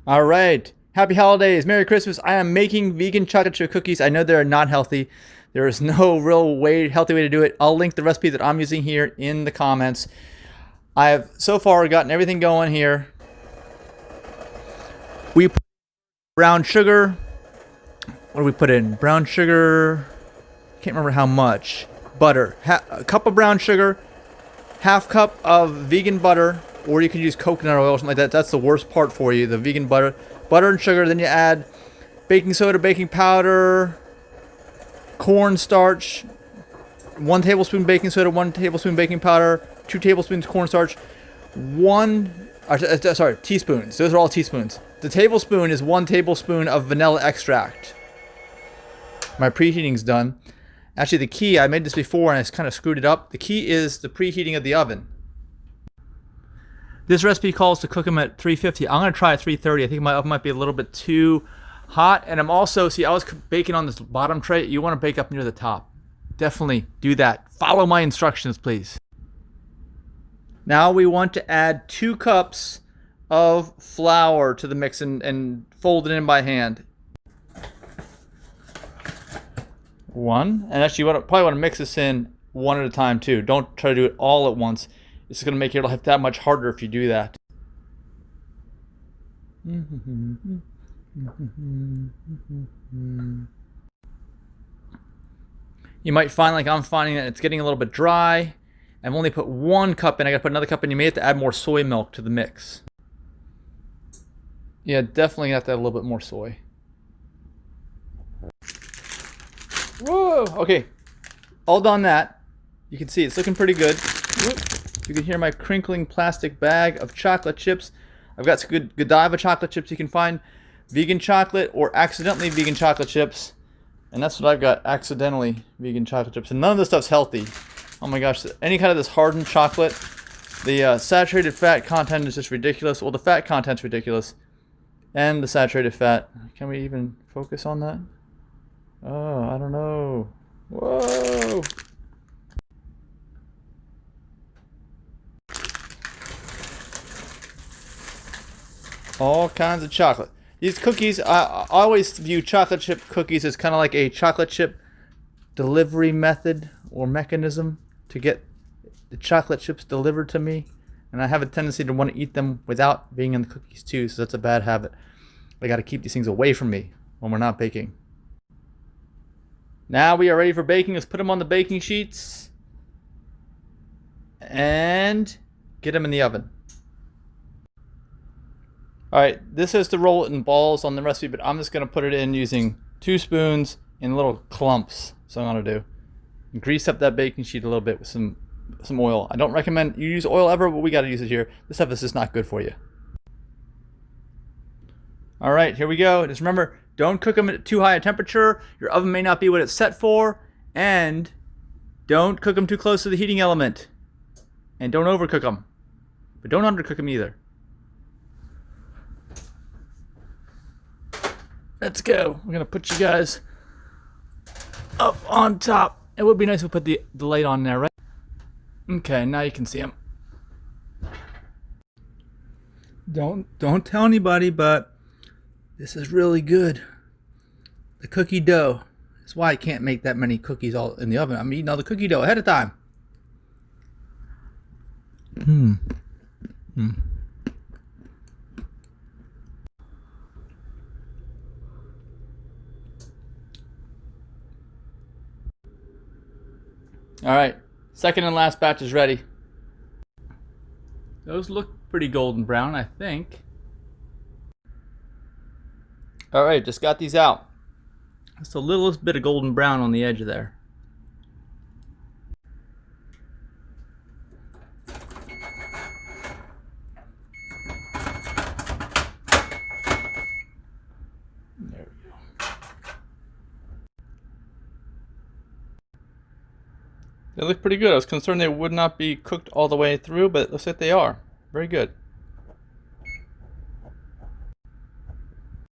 All right. Happy holidays. Merry Christmas. I am making vegan chocolate chip cookies. I know they're not healthy. There is no real healthy way to do it. I'll link the recipe that I'm using here in the comments. I have so far gotten everything going here. We put brown sugar. What do we put in? Brown sugar. Can't remember how much. Butter. A cup of brown sugar. Half cup of vegan butter. Or you can use coconut oil or something like that. That's the worst part for you, the vegan butter. Butter and sugar. Then you add baking soda, baking powder, cornstarch, 1 tablespoon baking soda, 1 tablespoon baking powder, 2 tablespoons cornstarch, teaspoons. Those are all teaspoons. The tablespoon is 1 tablespoon of vanilla extract. My preheating's done. Actually, the key, I made this before and I kind of screwed it up. The key is the preheating of the oven. This recipe calls to cook them at 350. I'm going to try at 330. I think my oven might be a little bit too hot. And I'm also, see, I was baking on this bottom tray. You want to bake up near the top. Definitely do that. Follow my instructions, please. Now we want to add 2 cups of flour to the mix and fold it in by hand. 1. And actually, you probably want to mix this in one at a time, too. Don't try to do it all at once. It's going to make your life that much harder if you do that. You might find, like I'm finding, that it's getting a little bit dry. I've only put 1 cup in. I got to put another cup in. You may have to add more soy milk to the mix. Yeah, definitely have to add a little bit more soy. Whoa! Okay, all done that. You can see it's looking pretty good. Whoop. You can hear my crinkling plastic bag of chocolate chips. I've got some good Godiva chocolate chips. You can find vegan chocolate or accidentally vegan chocolate chips. And that's what I've got, accidentally vegan chocolate chips. And none of this stuff's healthy. Oh my gosh, any kind of this hardened chocolate, the saturated fat content is just ridiculous. Well, the fat content's ridiculous. And the saturated fat. Can we even focus on that? Oh, I don't know. Whoa! All kinds of chocolate. These cookies, I always view chocolate chip cookies as kind of like a chocolate chip delivery method or mechanism to get the chocolate chips delivered to me. And I have a tendency to want to eat them without being in the cookies too, so that's a bad habit. I got to keep these things away from me when we're not baking. Now we are ready for baking. Let's put them on the baking sheets and get them in the oven. Alright, this is to roll it in balls on the recipe, but I'm just going to put it in using 2 spoons in little clumps. So I'm going to do. And grease up that baking sheet a little bit with some oil. I don't recommend you use oil ever, but we got to use it here. This stuff is just not good for you. Alright, here we go. Just remember, don't cook them at too high a temperature. Your oven may not be what it's set for. And don't cook them too close to the heating element. And don't overcook them. But don't undercook them either. Let's go. We're going to put you guys up on top. It would be nice if we put the light on there, right? Okay, now you can see them. Don't tell anybody, but this is really good. The cookie dough. That's why I can't make that many cookies all in the oven. I'm eating all the cookie dough ahead of time. Alright, second and last batch is ready. Those look pretty golden brown, I think. Alright, just got these out. Just a little bit of golden brown on the edge of there. There we go. They look pretty good. I was concerned they would not be cooked all the way through, but it looks like they are. Very good.